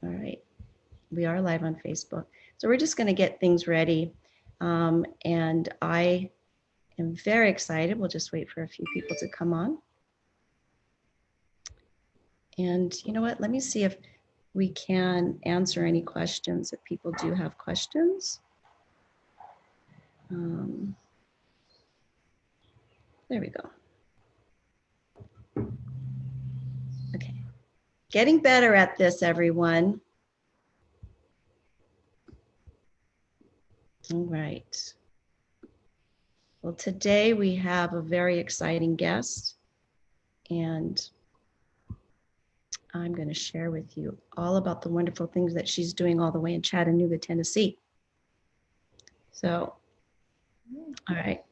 All right. We are live on Facebook. So we're just going to get things ready. And I am very excited. We'll just wait for a few people to come on. And you know what? Let me see if we can answer any questions if people do have questions. There we go. Okay. Getting better at this, everyone. All right. Well, today we have a very exciting guest, and I'm going to share with you all about the wonderful things that she's doing all the way in Chattanooga, Tennessee. So, all right.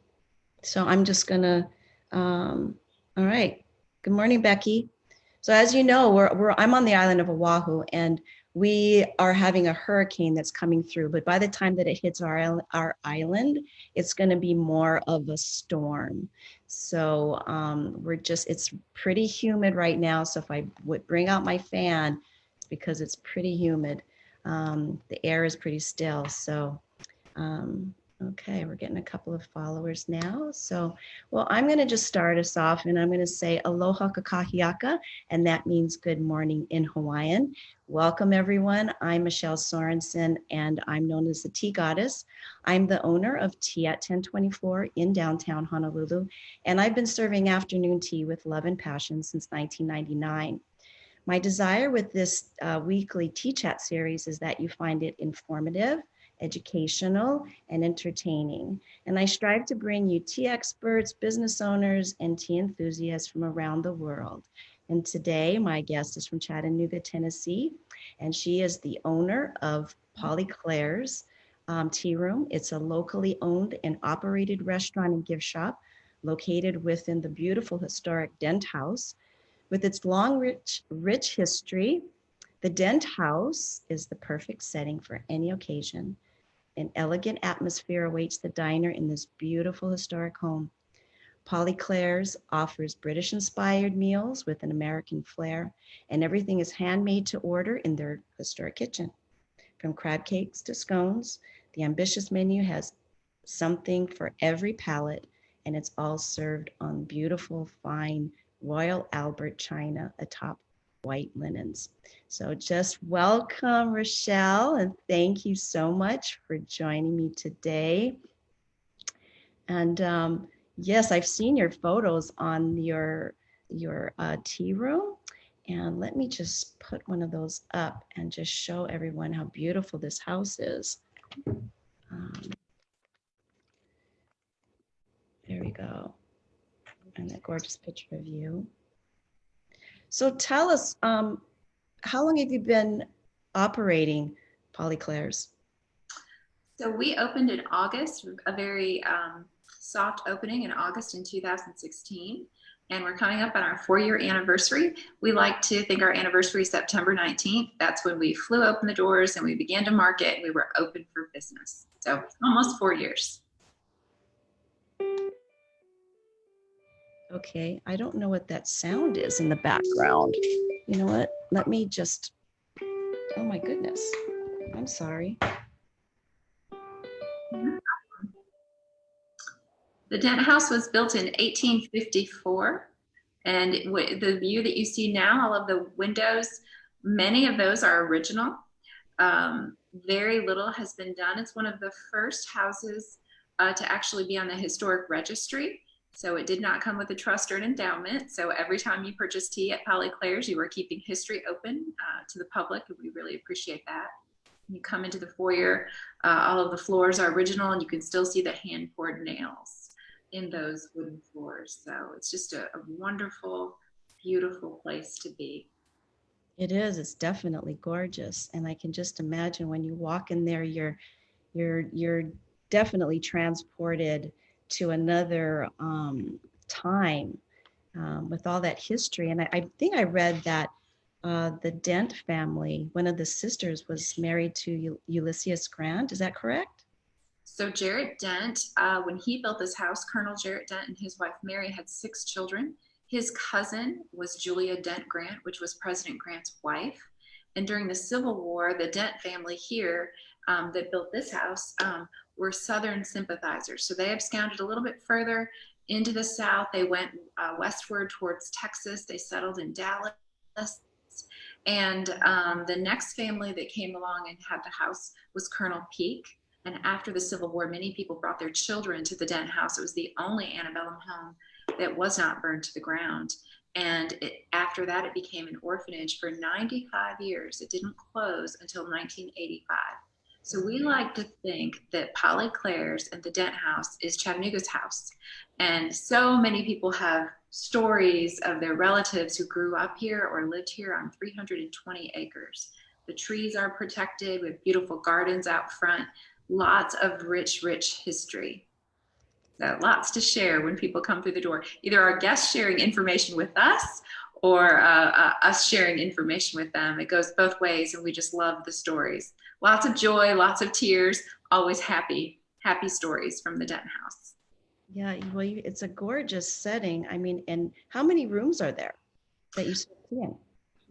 So I'm just going to, all right. Good morning, Becky. So as you know, I'm on the island of Oahu, and we are having a hurricane that's coming through. But by the time that it hits our island, it's going to be more of a storm. So it's pretty humid right now. So if I would bring out my fan, it's because it's pretty humid. The air is pretty still. So okay, we're getting a couple of followers now. So, well, I'm going to just start us off, and I'm going to say aloha kakahiaka, and that means good morning in Hawaiian. Welcome, everyone. I'm Michelle Sorensen, and I'm known as the Tea Goddess. I'm the owner of Tea at 1024 in downtown Honolulu, and I've been serving afternoon tea with love and passion since 1999. My desire with this weekly Tea Chat series is that you find it informative, educational, and entertaining. And I strive to bring you tea experts, business owners, and tea enthusiasts from around the world. And today, my guest is from Chattanooga, Tennessee, and she is the owner of Polly Claires TeaRoom. It's a locally owned and operated restaurant and gift shop located within the beautiful historic Dent House. With its long, rich history, the Dent House is the perfect setting for any occasion. An elegant atmosphere awaits the diner in this beautiful historic home. Polly Claires offers British-inspired meals with an American flair, and everything is handmade to order in their historic kitchen. From crab cakes to scones, the ambitious menu has something for every palate, and it's all served on beautiful, fine Royal Albert china atop white linens. So just welcome, Rashelle, and thank you so much for joining me today. And yes, I've seen your photos on your tea room. And let me just put one of those up and just show everyone how beautiful this house is. There we go. And a gorgeous picture of you. So tell us, how long have you been operating Polly Claires? So we opened in August, a very soft opening in August in 2016. And we're coming up on our 4-year anniversary. We like to think our anniversary is September 19th. That's when we flew open the doors and we began to market. We were open for business. So almost 4 years. Okay, I don't know what that sound is in the background. You know what? Let me just, oh my goodness. I'm sorry. The Dent House was built in 1854. And the view that you see now, all of the windows, many of those are original. Very little has been done. It's one of the first houses to actually be on the historic registry. So it did not come with a trust or an endowment. So every time you purchase tea at Polly Claires, you are keeping history open to the public, and we really appreciate that. You come into the foyer, all of the floors are original, and you can still see the hand-poured nails in those wooden floors. So it's just a wonderful, beautiful place to be. It is. It's definitely gorgeous, and I can just imagine when you walk in there, you're definitely transported to another time with all that history. And I think I read that the Dent family, one of the sisters, was married to Ulysses Grant. Is that correct? So Jarrett Dent, when he built this house, Colonel Jarrett Dent and his wife Mary had 6 children. His cousin was Julia Dent Grant, which was President Grant's wife. And during the Civil War, the Dent family here that built this house were Southern sympathizers. So they absconded a little bit further into the South. They went westward towards Texas. They settled in Dallas. And the next family that came along and had the house was Colonel Peak. And after the Civil War, many people brought their children to the Dent House. It was the only antebellum home that was not burned to the ground. And after that, it became an orphanage for 95 years. It didn't close until 1985. So we like to think that Polly Claires and the Dent House is Chattanooga's house. And so many people have stories of their relatives who grew up here or lived here on 320 acres. The trees are protected with beautiful gardens out front, lots of rich, rich history. So lots to share when people come through the door. Either our guests sharing information with us or us sharing information with them. It goes both ways, and we just love the stories. Lots of joy, lots of tears, always happy, happy stories from the Dent House. Yeah, well, it's a gorgeous setting. I mean, and how many rooms are there that you sit in?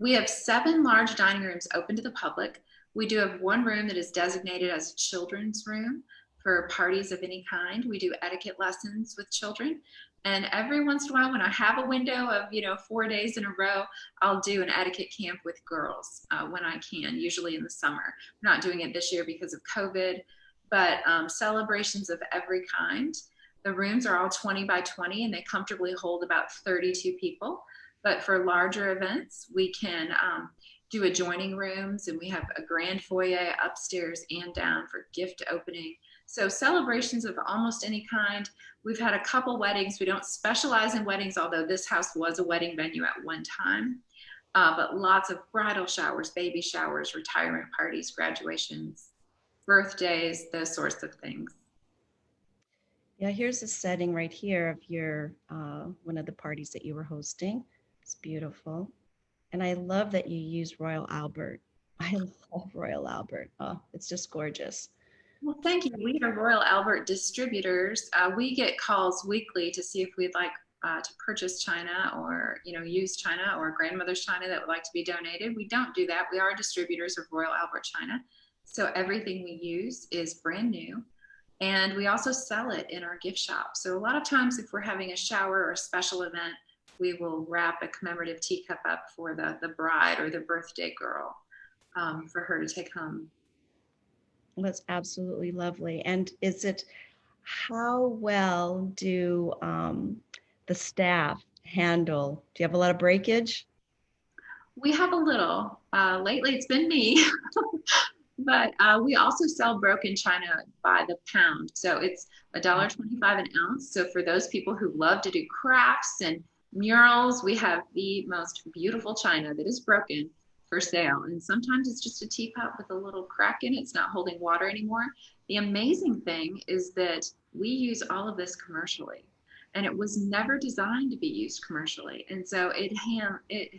We have 7 large dining rooms open to the public. We do have 1 room that is designated as a children's room for parties of any kind. We do etiquette lessons with children. And every once in a while, when I have a window of 4 days in a row, I'll do an etiquette camp with girls when I can, usually in the summer. I'm not doing it this year because of COVID, but celebrations of every kind. The rooms are all 20 by 20, and they comfortably hold about 32 people. But for larger events, we can do adjoining rooms, and we have a grand foyer upstairs and down for gift opening. So celebrations of almost any kind. We've had a couple weddings. We don't specialize in weddings, although this house was a wedding venue at one time. But lots of bridal showers, baby showers, retirement parties, graduations, birthdays, those sorts of things. Yeah, here's a setting right here of your one of the parties that you were hosting. It's beautiful. And I love that you use Royal Albert. I love Royal Albert. Oh, it's just gorgeous. Well, thank you. We are Royal Albert distributors. We get calls weekly to see if we'd like to purchase china or use china or grandmother's china that would like to be donated. We don't do that. We are distributors of Royal Albert china. So everything we use is brand new. And we also sell it in our gift shop. So a lot of times if we're having a shower or a special event, we will wrap a commemorative teacup up for the bride or the birthday girl for her to take home. That's absolutely lovely. And how well do the staff handle? Do you have a lot of breakage? We have a little. Lately it's been me. But we also sell broken china by the pound. So it's $1.25 an ounce. So for those people who love to do crafts and murals, we have the most beautiful china that is broken for sale. And sometimes it's just a teapot with a little crack in it. It's not holding water anymore. The amazing thing is that we use all of this commercially. And it was never designed to be used commercially. And so it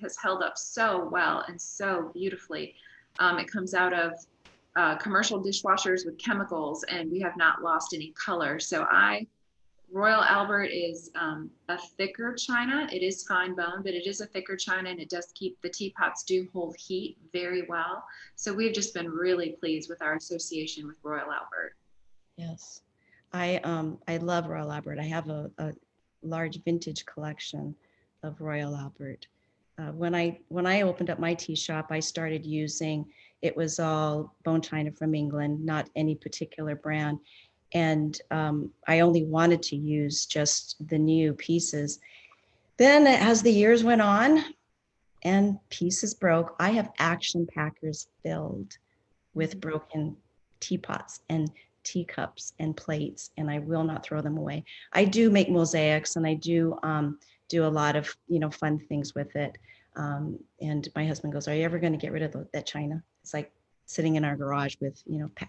has held up so well and so beautifully. It comes out of commercial dishwashers with chemicals, and we have not lost any color. So Royal Albert is a thicker china. It is fine bone, but it is a thicker china, and it does keep, the teapots do hold heat very well. So we've just been really pleased with our association with Royal Albert. Yes. I love Royal Albert. I have a large vintage collection of Royal Albert. When I opened up my tea shop, I started using, it was all bone china from England, not any particular brand. And I only wanted to use just the new pieces. Then as the years went on and pieces broke, I have action packers filled with broken teapots and teacups and plates, and I will not throw them away. I do make mosaics, and I do a lot of fun things with it. And my husband goes, "Are you ever going to get rid of that china?" It's like sitting in our garage with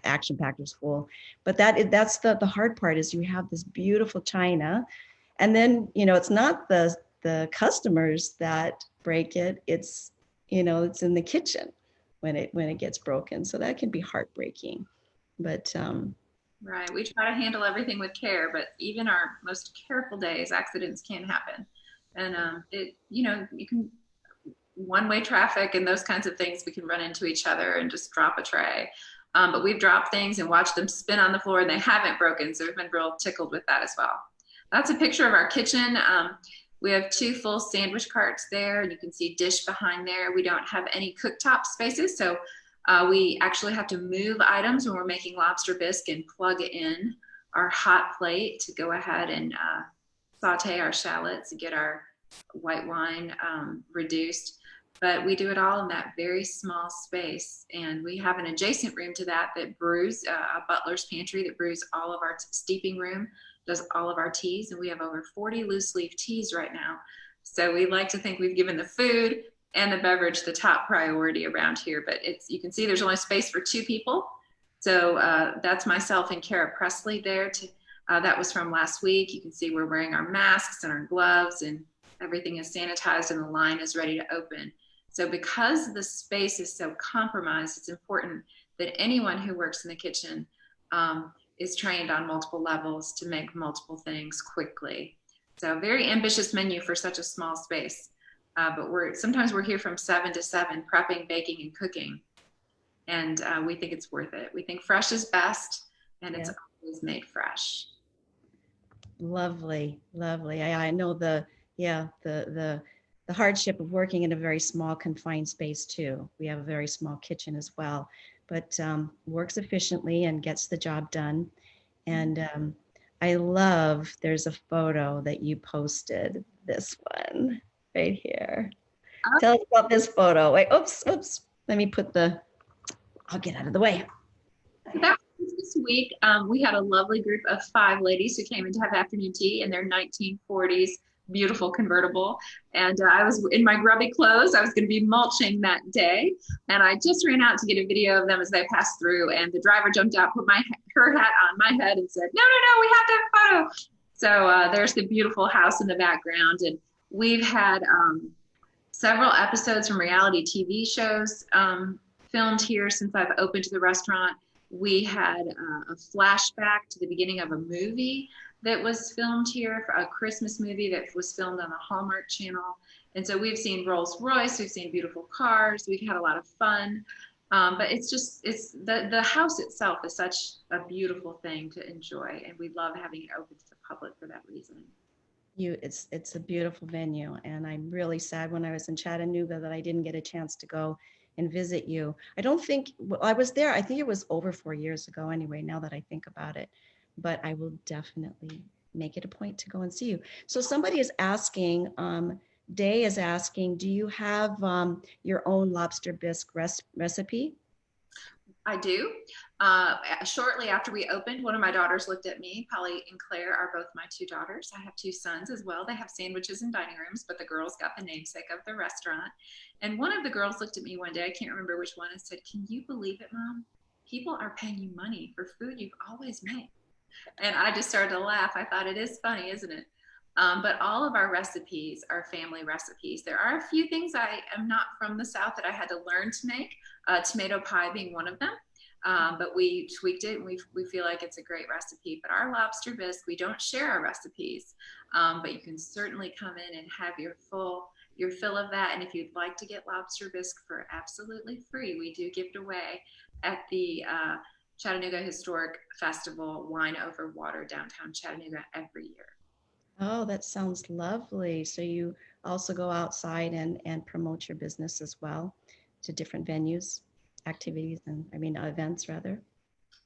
action packers full. But that's the hard part, is you have this beautiful china, and then it's not the customers that break it. It's it's in the kitchen when it gets broken. So that can be heartbreaking. But Right. We try to handle everything with care, but even our most careful days, accidents can happen. And you can one-way traffic and those kinds of things, we can run into each other and just drop a tray. But we've dropped things and watched them spin on the floor and they haven't broken. So we've been real tickled with that as well. That's a picture of our kitchen. We have 2 full sandwich carts there, and you can see dish behind there. We don't have any cooktop spaces, so we actually have to move items when we're making lobster bisque and plug in our hot plate to go ahead and saute our shallots and get our white wine reduced. But we do it all in that very small space. And we have an adjacent room to that brews, a butler's pantry that brews all of our steeping room, does all of our teas. And we have over 40 loose leaf teas right now. So we like to think we've given the food and the beverage the top priority around here. But you can see there's only space for 2 people. So that's myself and Kara Presley there. That was from last week. You can see we're wearing our masks and our gloves, and everything is sanitized and the line is ready to open. So because the space is so compromised, it's important that anyone who works in the kitchen is trained on multiple levels to make multiple things quickly. So very ambitious menu for such a small space. But sometimes we're here from 7 to 7, prepping, baking, and cooking. And we think it's worth it. We think fresh is best, and it's always made fresh. Lovely, lovely. I know the hardship of working in a very small confined space too. We have a very small kitchen as well, but works efficiently and gets the job done. And I love, there's a photo that you posted, this one right here. Tell us about this photo. Wait, oops. Let me I'll get out of the way. That was this week. We had a lovely group of 5 ladies who came in to have afternoon tea in their 1940s beautiful convertible. And I was in my grubby clothes. I was going to be mulching that day. And I just ran out to get a video of them as they passed through. And the driver jumped out, put her hat on my head and said, no, we have to have a photo. So there's the beautiful house in the background. And we've had several episodes from reality TV shows filmed here since I've opened the restaurant. We had a flashback to the beginning of a movie that was filmed here, a Christmas movie that was filmed on the Hallmark Channel. And so we've seen Rolls Royce, we've seen beautiful cars, we've had a lot of fun. But it's the house itself is such a beautiful thing to enjoy. And we love having it open to the public for that reason. It's a beautiful venue. And I'm really sad when I was in Chattanooga that I didn't get a chance to go and visit you. I don't think, I was there, I think it was over 4 years ago anyway, now that I think about it. But I will definitely make it a point to go and see you. So somebody is asking, Day is asking, do you have your own lobster bisque recipe? I do. Shortly after we opened, one of my daughters looked at me. Polly and Claire are both my 2 daughters. I have 2 sons as well. They have sandwiches and dining rooms, but the girls got the namesake of the restaurant. And one of the girls looked at me one day, I can't remember which one, and said, can you believe it, Mom? People are paying you money for food you've always made. And I just started to laugh. I thought, it is funny, isn't it? But all of our recipes are family recipes. There are a few things I am not from the South that I had to learn to make, tomato pie being one of them. But we tweaked it and we feel like it's a great recipe. But our lobster bisque, we don't share our recipes, but you can certainly come in and have your fill of that. And if you'd like to get lobster bisque for absolutely free, we do give it away at the Chattanooga Historic Festival Wine Over Water downtown Chattanooga every year. Oh, that sounds lovely. So you also go outside and promote your business as well to different venues, activities, and events rather.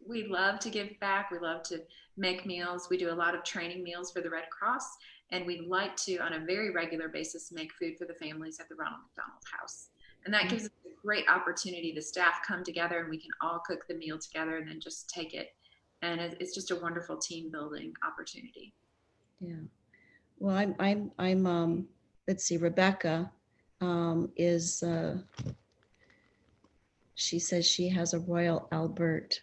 We love to give back. We love to make meals. We do a lot of training meals for the Red Cross, and we like to, on a very regular basis, make food for the families at the Ronald McDonald House. And that gives us a great opportunity. The staff come together and we can all cook the meal together and then just take it. And it's just a wonderful team building opportunity. Yeah. Well, I'm let's see, Rebecca she says she has a Royal Albert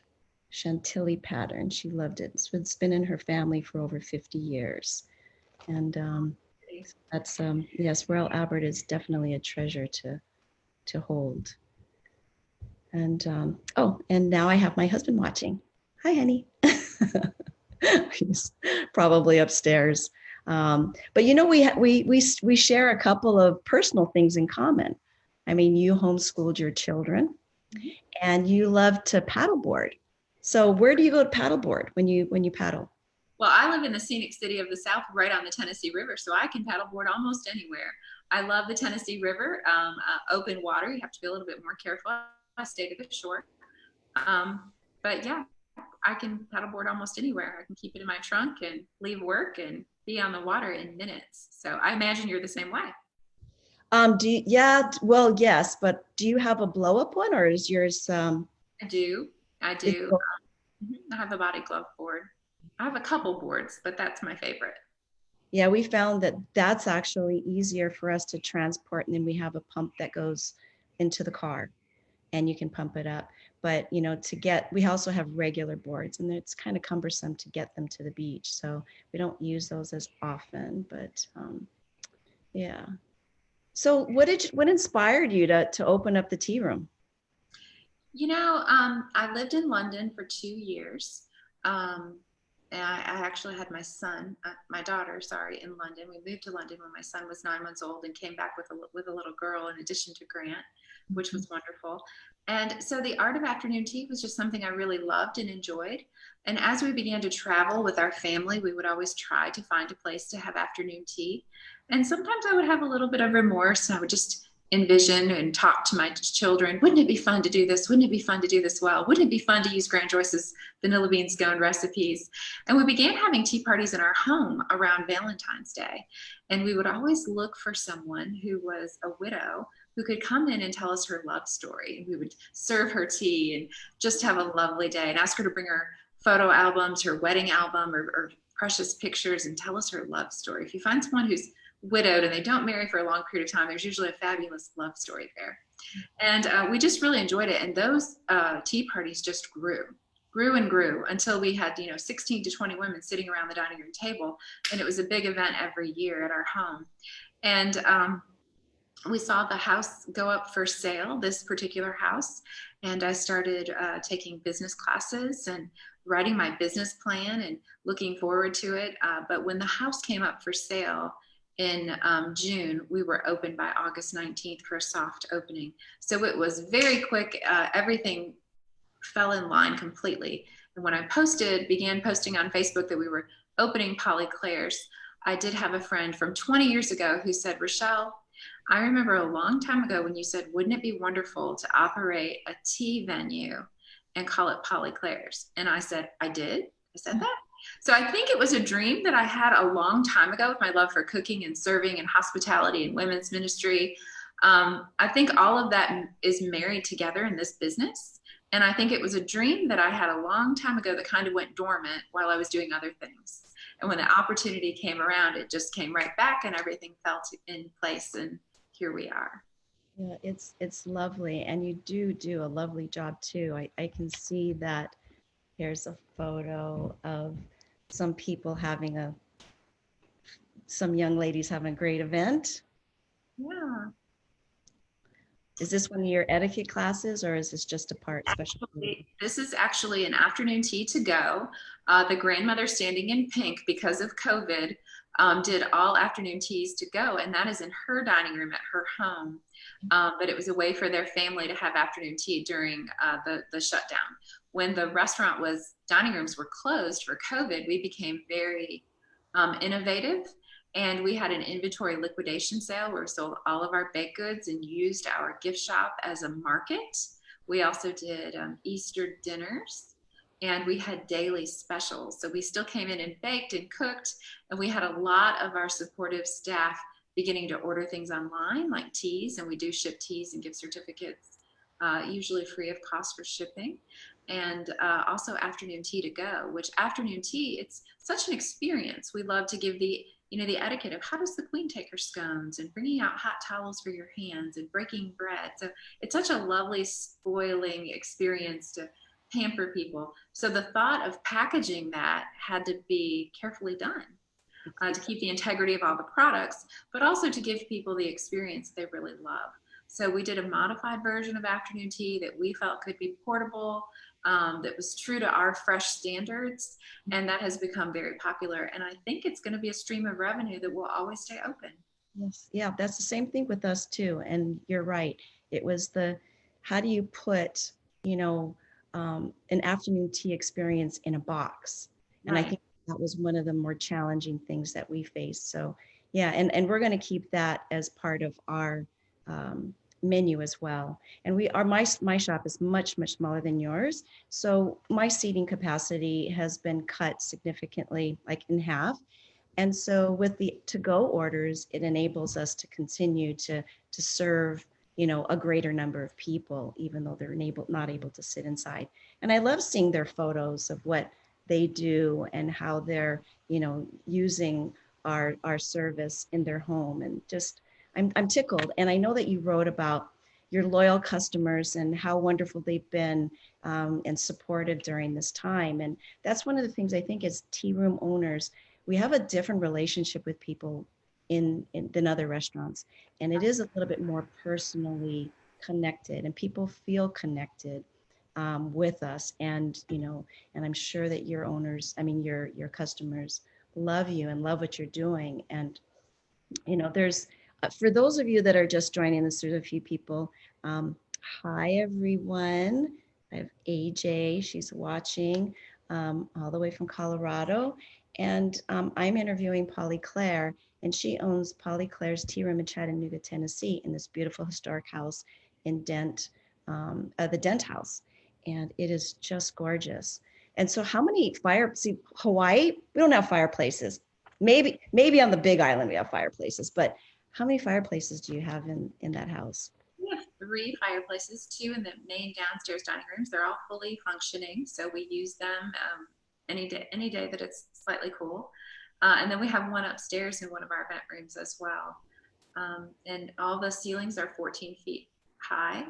Chantilly pattern. She loved it. It's been in her family for over 50 years. And that's, yes, Royal Albert is definitely a treasure to hold. And and now I have my husband watching. Hi, honey. He's probably upstairs. But we share a couple of personal things in common. I mean, you homeschooled your children and you love to paddleboard. So where do you go to paddleboard when you paddle? Well, I live in the scenic city of the South, right on the Tennessee River, so I can paddleboard almost anywhere. I love the Tennessee River, open water. You have to be a little bit more careful. I stay to the shore. But yeah, I can paddleboard almost anywhere. I can keep it in my trunk and leave work and be on the water in minutes. So I imagine you're the same way. Yeah, well, yes, but do you have a blow up one or is yours, I do. I is- do. I have a body glove board. I have a couple boards, but that's my favorite. yeah, we found that that's actually easier for us to transport. And then we have a pump that goes into the car and you can pump it up. But, we also have regular boards and it's kind of cumbersome to get them to the beach. So we don't use those as often, but yeah. So what inspired you to open up the tea room? I lived in London for 2 years. And I actually had my daughter, sorry, in London. We moved to London when my son was 9 months old and came back with a little girl in addition to Grant, which was wonderful. And so the art of afternoon tea was just something I really loved and enjoyed. And as we began to travel with our family, we would always try to find a place to have afternoon tea. And sometimes I would have a little bit of remorse. I would just envision and talk to my children. Wouldn't it be fun to do this? Wouldn't it be fun to do this well? Wouldn't it be fun to use Grant Joyce's vanilla bean scone recipes? And we began having tea parties in our home around Valentine's Day. And we would always look for someone who was a widow who could come in and tell us her love story. And we would serve her tea and just have a lovely day and ask her to bring her photo albums, her wedding album, or precious pictures and tell us her love story. If you find someone who's widowed and they don't marry for a long period of time, there's usually a fabulous love story there. And we just really enjoyed it. And those tea parties just grew and grew until we had 16 to 20 women sitting around the dining room table, and it was a big event every year at our home. And we saw the house go up for sale, this particular house, and I started taking business classes and writing my business plan and looking forward to it. But when the house came up for sale in June, we were open by August 19th for a soft opening. So it was very quick. Everything fell in line completely. And when I began posting on Facebook that we were opening Polly Claires, I did have a friend from 20 years ago who said, Rashelle, I remember a long time ago when you said, wouldn't it be wonderful to operate a tea venue and call it Polly Claires? And I said, I did. I said that. So I think it was a dream that I had a long time ago with my love for cooking and serving and hospitality and women's ministry. I think all of that is married together in this business. And I think it was a dream that I had a long time ago that kind of went dormant while I was doing other things. And when the opportunity came around, it just came right back and everything fell in place. And here we are. Yeah, it's lovely. And you do a lovely job too. I can see that. Here's a photo of some young ladies having a great event. Yeah. Is this one of your etiquette classes or is this just a special? This is actually an afternoon tea to go. The grandmother standing in pink because of COVID did all afternoon teas to go, and that is in her dining room at her home. But it was a way for their family to have afternoon tea during the shutdown. When the dining rooms were closed for COVID, we became very innovative. And we had an inventory liquidation sale where we sold all of our baked goods and used our gift shop as a market. We also did Easter dinners, and we had daily specials. So we still came in and baked and cooked, and we had a lot of our supportive staff beginning to order things online like teas, and we do ship teas and gift certificates, usually free of cost for shipping. And also afternoon tea to go, which afternoon tea, it's such an experience. We love to give the etiquette of how does the queen take her scones and bringing out hot towels for your hands and breaking bread. So it's such a lovely spoiling experience to pamper people. So the thought of packaging that had to be carefully done to keep the integrity of all the products, but also to give people the experience they really love. So we did a modified version of afternoon tea that we felt could be portable, that was true to our fresh standards, and that has become very popular. And I think it's going to be a stream of revenue that will always stay open. Yes, yeah, that's the same thing with us too. And you're right. It was the, how do you put, you know, an afternoon tea experience in a box? And I Right. think that was one of the more challenging things that we faced. So yeah, and we're going to keep that as part of our um, menu as well. And we are, my shop is much smaller than yours, so my seating capacity has been cut significantly, like in half. And so with the to-go orders, it enables us to continue to serve, you know, a greater number of people, even though they're not able to sit inside. And I love seeing their photos of what they do and how they're, you know, using our service in their home. And just, I'm tickled. And I know that you wrote about your loyal customers and how wonderful they've been and supportive during this time. And that's one of the things I think as tea room owners, we have a different relationship with people than other restaurants, and it is a little bit more personally connected, and people feel connected with us. And you know, and I'm sure that your owners, I mean your customers, love you and love what you're doing. And you know, there's for those of you that are just joining us, there's a few people. Hi everyone. I have AJ, she's watching all the way from Colorado. And I'm interviewing Polly Claire, and she owns Polly Claire's TeaRoom in Chattanooga, Tennessee, in this beautiful historic house in the Dent House. And it is just gorgeous. And so how many see, Hawaii, we don't have fireplaces. Maybe on the Big Island we have fireplaces, but how many fireplaces do you have in that house? We have 3 fireplaces, 2 in the main downstairs dining rooms. They're all fully functioning, so we use them any day that it's slightly cool. And then we have one upstairs in one of our event rooms as well. And all the ceilings are 14 feet high,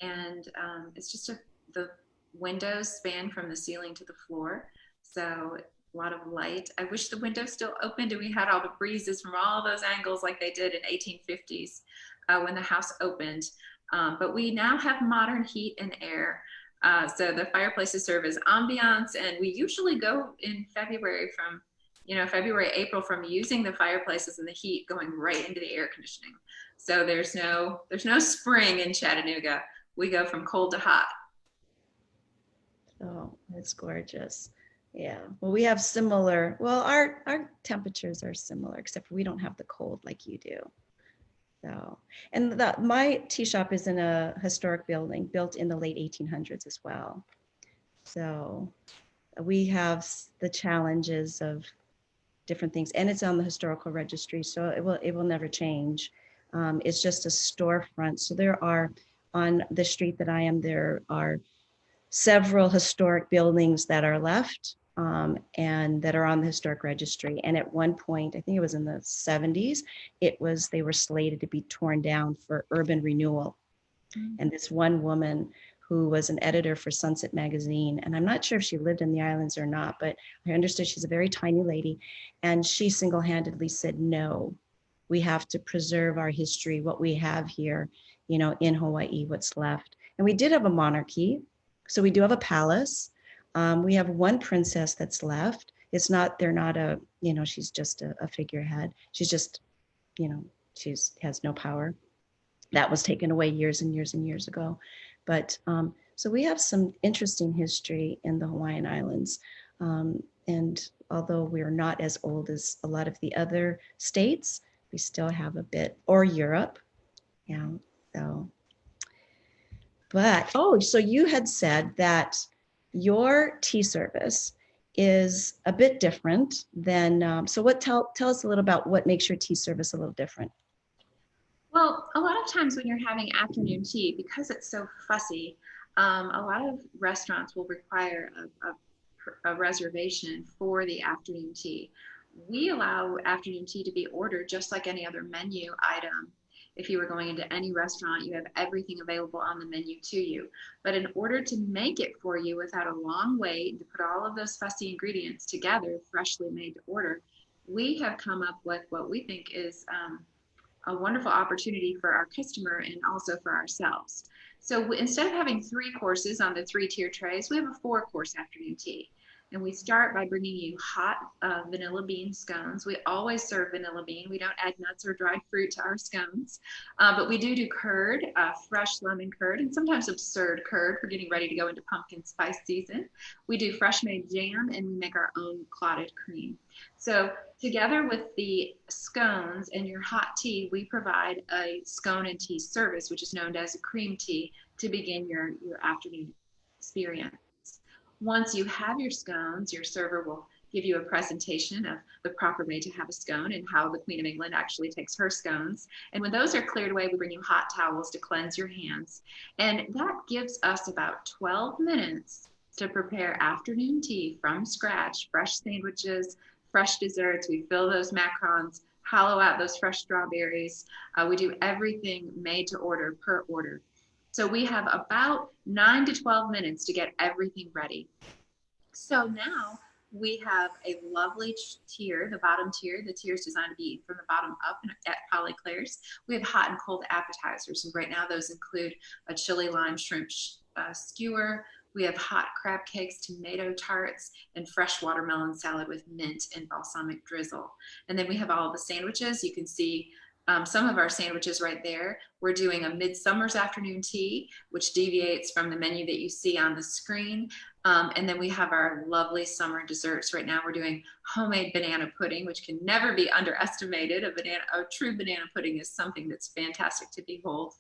and it's just the windows span from the ceiling to the floor, so a lot of light. I wish the windows still opened and we had all the breezes from all those angles like they did in 1850s when the house opened. But we now have modern heat and air. So the fireplaces serve as ambiance, and we usually go in February from, February, April, from using the fireplaces and the heat going right into the air conditioning. So there's no spring in Chattanooga. We go from cold to hot. Oh, that's gorgeous. Yeah. Well, we have similar, well, our temperatures are similar, except we don't have the cold like you do. So, and my tea shop is in a historic building built in the late 1800s as well. So we have the challenges of different things, and it's on the historical registry, so it will never change. It's just a storefront. So there are, on the street that I am, there are several historic buildings that are left and that are on the historic registry. And at one point, I think it was in the 70s, they were slated to be torn down for urban renewal. Mm-hmm. And this one woman who was an editor for Sunset Magazine, and I'm not sure if she lived in the islands or not, but I understood she's a very tiny lady, and she single-handedly said, no, we have to preserve our history, what we have here, in Hawaii, what's left. And we did have a monarchy. So we do have a palace. We have one princess that's left. They're not she's just a figurehead. She's just, she has no power. That was taken away years and years and years ago. But so we have some interesting history in the Hawaiian Islands. And although we're not as old as a lot of the other states, we still have a bit, or Europe. Yeah, so. But, so you had said that your tea service is a bit different than, so tell us a little about what makes your tea service a little different. Well, a lot of times when you're having afternoon tea, because it's so fussy, a lot of restaurants will require a reservation for the afternoon tea. We allow afternoon tea to be ordered just like any other menu item. If you were going into any restaurant, you have everything available on the menu to you. But in order to make it for you without a long wait, to put all of those fussy ingredients together, freshly made to order, we have come up with what we think is a wonderful opportunity for our customer and also for ourselves. So instead of having 3 courses on the 3-tier trays, we have a 4-course afternoon tea. And we start by bringing you hot vanilla bean scones. We always serve vanilla bean. We don't add nuts or dried fruit to our scones. But we do curd, fresh lemon curd, and sometimes absurd curd for getting ready to go into pumpkin spice season. We do fresh made jam, and we make our own clotted cream. So together with the scones and your hot tea, we provide a scone and tea service, which is known as a cream tea, to begin your afternoon experience. Once you have your scones, your server will give you a presentation of the proper way to have a scone and how the Queen of England actually takes her scones. And when those are cleared away, we bring you hot towels to cleanse your hands. And that gives us about 12 minutes to prepare afternoon tea from scratch, fresh sandwiches, fresh desserts. We fill those macarons, hollow out those fresh strawberries. We do everything made to order per order. So we have about 9 to 12 minutes to get everything ready. So now we have a lovely tier, the bottom tier. The tier is designed to be from the bottom up at Polly Claires. We have hot and cold appetizers. And right now those include a chili lime shrimp skewer. We have hot crab cakes, tomato tarts, and fresh watermelon salad with mint and balsamic drizzle. And then we have all of the sandwiches. You can see some of our sandwiches right there. We're doing a midsummer's afternoon tea, which deviates from the menu that you see on the screen. And then we have our lovely summer desserts. Right now we're doing homemade banana pudding, which can never be underestimated. A true banana pudding is something that's fantastic to behold,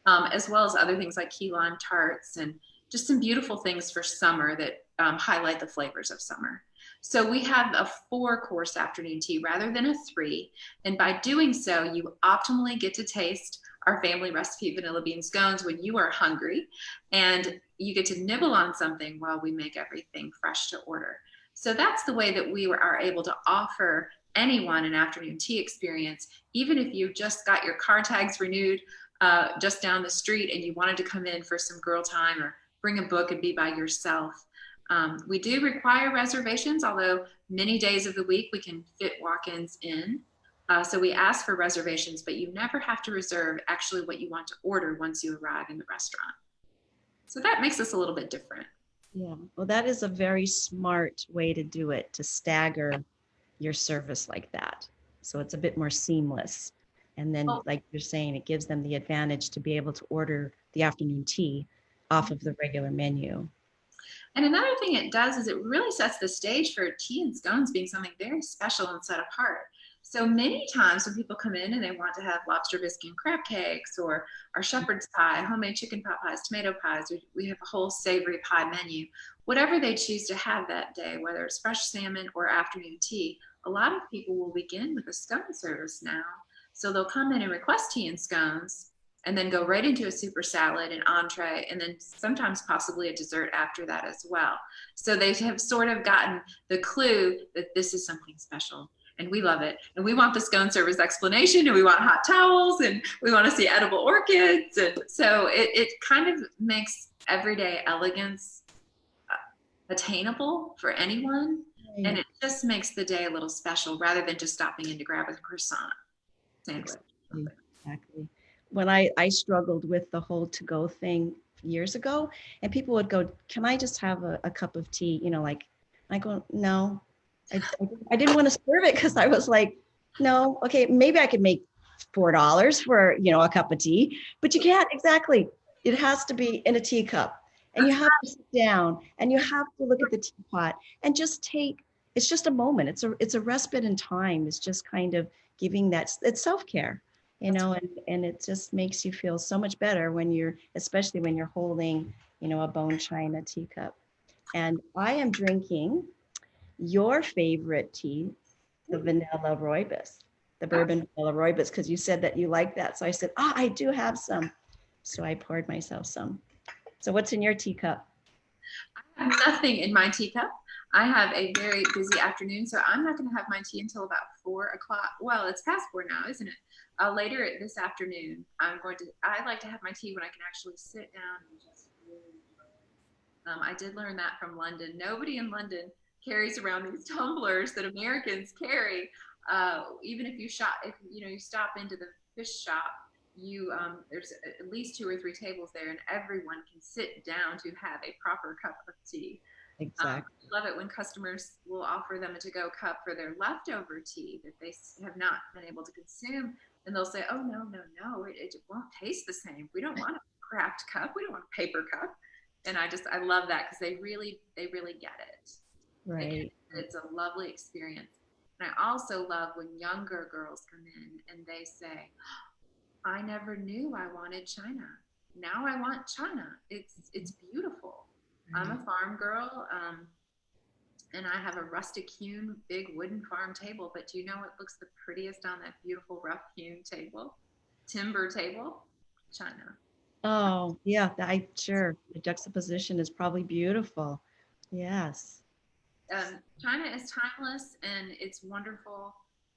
as well as other things like key lime tarts and just some beautiful things for summer that highlight the flavors of summer. So we have a 4-course afternoon tea rather than a 3. And by doing so, you optimally get to taste our family recipe vanilla bean scones when you are hungry. And you get to nibble on something while we make everything fresh to order. So that's the way that we are able to offer anyone an afternoon tea experience, even if you just got your car tags renewed just down the street and you wanted to come in for some girl time or bring a book and be by yourself. We do require reservations, although many days of the week we can fit walk-ins in. So we ask for reservations, but you never have to reserve actually what you want to order once you arrive in the restaurant. So that makes us a little bit different. Yeah, well, that is a very smart way to do it, to stagger your service like that. So it's a bit more seamless. And then, like you're saying, it gives them the advantage to be able to order the afternoon tea off of the regular menu. And another thing it does is it really sets the stage for tea and scones being something very special and set apart. So many times when people come in and they want to have lobster bisque and crab cakes or our shepherd's pie, homemade chicken pot pies, tomato pies, we have a whole savory pie menu. Whatever they choose to have that day, whether it's fresh salmon or afternoon tea, a lot of people will begin with a scone service now. So they'll come in and request tea and scones, and then go right into a super salad and entree, and then sometimes possibly a dessert after that as well. So they have sort of gotten the clue that this is something special, and we love it. And we want the scone service explanation, and we want hot towels, and we want to see edible orchids. And so it kind of makes everyday elegance attainable for anyone. Right. And it just makes the day a little special rather than just stopping in to grab a croissant sandwich. Exactly. When I struggled with the whole to-go thing years ago, and people would go, can I just have a cup of tea? You know, like, I go, no, I didn't want to serve it because I was like, no, okay, maybe I could make $4 for, a cup of tea, but you can't exactly. It has to be in a teacup, and you have to sit down and you have to look at the teapot and just take, it's just a moment. It's a respite in time. It's just kind of giving that, it's self-care. And it just makes you feel so much better especially when you're holding, a bone china teacup. And I am drinking your favorite tea, the vanilla rooibos, the bourbon vanilla rooibos, because you said that you like that. So I said, I do have some. So I poured myself some. So what's in your teacup? I have nothing in my teacup. I have a very busy afternoon, so I'm not going to have my tea until about 4 o'clock. Well, it's past 4 now, isn't it? Later this afternoon, I like to have my tea when I can actually sit down and just really enjoy it. I did learn that from London. Nobody in London carries around these tumblers that Americans carry. Even if you stop into the fish shop, there's at least 2 or 3 tables there, and everyone can sit down to have a proper cup of tea. Exactly. Love it when customers will offer them a to-go cup for their leftover tea that they have not been able to consume, and they'll say, "Oh no, no, no! It won't taste the same. We don't want a craft cup. We don't want a paper cup." And I love that because they really get it. Right. It's a lovely experience. And I also love when younger girls come in and they say, "I never knew I wanted china. Now I want china. It's beautiful. I'm a farm girl, and I have a rustic hewn big wooden farm table. But do you know what looks the prettiest on that beautiful rough hewn table, timber table? China." Oh, yeah, sure. The juxtaposition is probably beautiful. Yes. China is timeless and it's wonderful.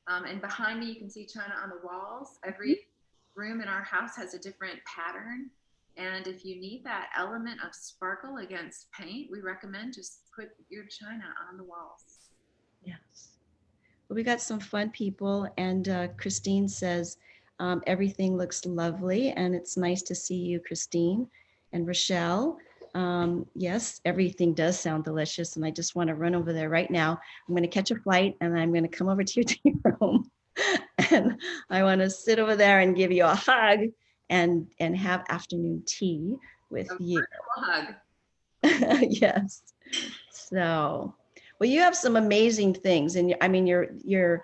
And behind me, you can see China on the walls. Every room in our house has a different pattern. And if you need that element of sparkle against paint, we recommend just put your China on the walls. Yes. Well, we got some fun people, and Christine says, everything looks lovely, and it's nice to see you, Christine. And Rashelle, yes, everything does sound delicious, and I just want to run over there right now. I'm going to catch a flight, and I'm going to come over to your tea room, and I want to sit over there and give you a hug and have afternoon tea with A you. hug. Yes. So, well, you have some amazing things, and I mean, the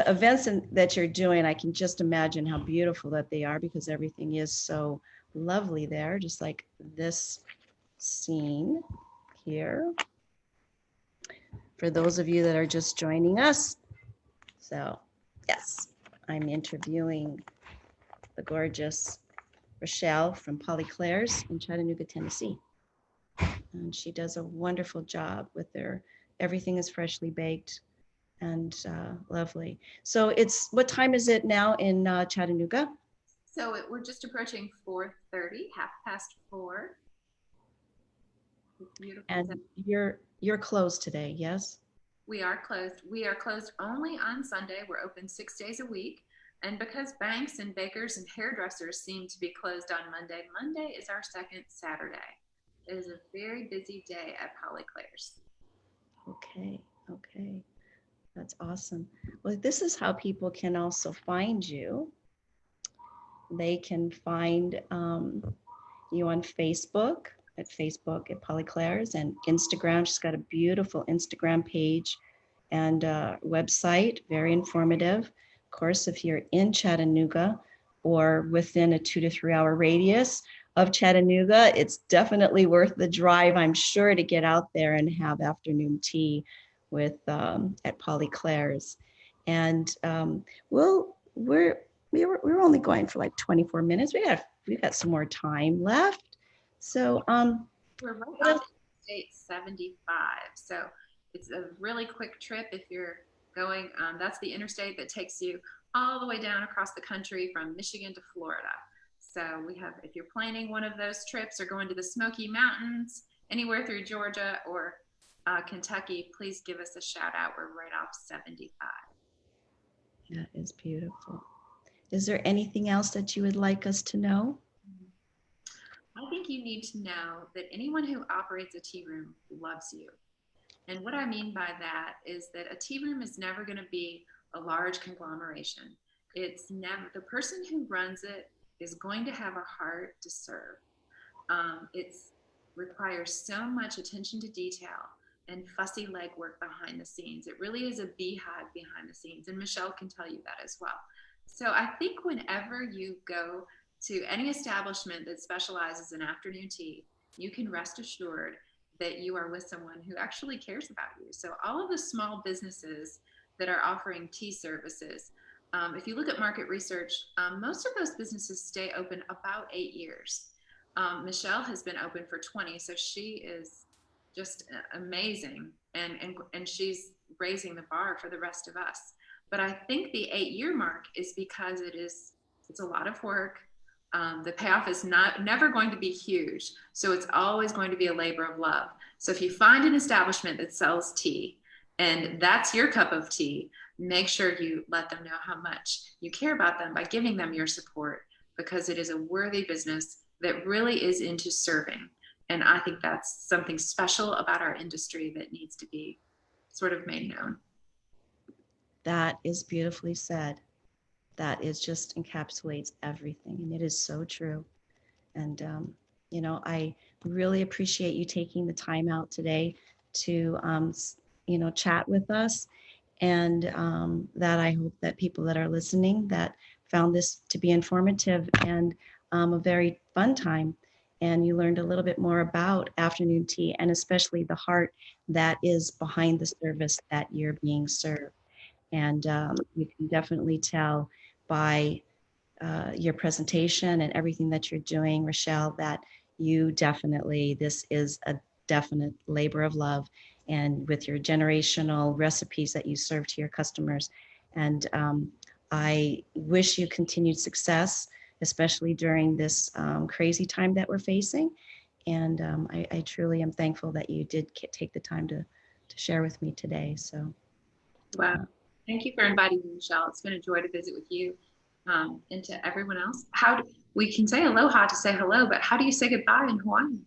events that you're doing. I can just imagine how beautiful that they are because everything is so lovely there, just like this scene here. For those of you that are just joining us, so yes, I'm interviewing the gorgeous Rashelle from Polly Claires in Chattanooga, Tennessee. And she does a wonderful job with everything is freshly baked and lovely. So what time is it now in Chattanooga? So we're just approaching 4:30, 4:30. Beautiful. And you're closed today, yes? We are closed. We are closed only on Sunday. We're open 6 days a week. And because banks and bakers and hairdressers seem to be closed on Monday, Monday is our second Saturday. It is a very busy day at Polly Claires. Okay, okay. That's awesome. Well, this is how people can also find you. They can find you on Facebook at Polly Claires, and Instagram. She's got a beautiful Instagram page and website, very informative. Of course, if you're in Chattanooga or within a 2 to 3 hour radius of Chattanooga, it's definitely worth the drive, I'm sure, to get out there and have afternoon tea with at Polly Claires. And we're only going for like 24 minutes. We got some more time left. So we're right off State 75. So it's a really quick trip if you're going. That's the interstate that takes you all the way down across the country from Michigan to Florida. So we have, if you're planning one of those trips or going to the Smoky Mountains, anywhere through Georgia or Kentucky, please give us a shout out. We're right off 75. That is beautiful. Is there anything else that you would like us to know? I think you need to know that anyone who operates a tea room loves you. And what I mean by that is that a tea room is never going to be a large conglomeration. It's never, the person who runs it is going to have a heart to serve. It requires so much attention to detail and fussy legwork behind the scenes. It really is a beehive behind the scenes, and Michelle can tell you that as well. So I think whenever you go to any establishment that specializes in afternoon tea, you can rest assured that you are with someone who actually cares about you. So all of the small businesses that are offering tea services, if you look at market research, most of those businesses stay open about 8 years. Michelle has been open for 20, so she is just amazing, and she's raising the bar for the rest of us. But I think the 8-year mark is because it's a lot of work. The payoff is never going to be huge. So it's always going to be a labor of love. So if you find an establishment that sells tea and that's your cup of tea, make sure you let them know how much you care about them by giving them your support, because it is a worthy business that really is into serving. And I think that's something special about our industry that needs to be sort of made known. That is beautifully said. That is just encapsulates everything, and it is so true. And I really appreciate you taking the time out today to chat with us. And that I hope that people that are listening that found this to be informative and a very fun time. And you learned a little bit more about afternoon tea and especially the heart that is behind the service that you're being served. And you can definitely tell by your presentation and everything that you're doing, Rashelle, that this is a definite labor of love. And with your generational recipes that you serve to your customers. And I wish you continued success, especially during this crazy time that we're facing. And I truly am thankful that you did take the time to share with me today. So, Wow. Thank you for inviting me, Michelle. It's been a joy to visit with you, and to everyone else. We can say aloha to say hello, but how do you say goodbye in Hawaiian?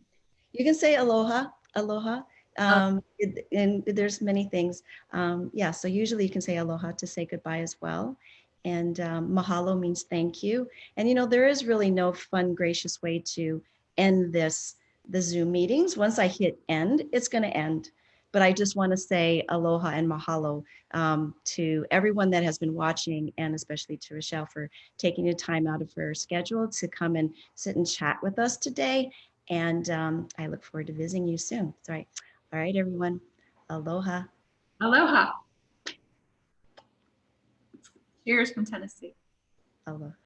you can say aloha, aloha. And there's many things. Yeah, so usually you can say aloha to say goodbye as well. And mahalo means thank you. And there is really no fun, gracious way to end the Zoom meetings. Once I hit end, it's going to end. But I just want to say aloha and mahalo to everyone that has been watching, and especially to Rashelle for taking the time out of her schedule to come and sit and chat with us today. And I look forward to visiting you soon. That's right. All right, everyone. Aloha. Aloha. Cheers from Tennessee. Aloha.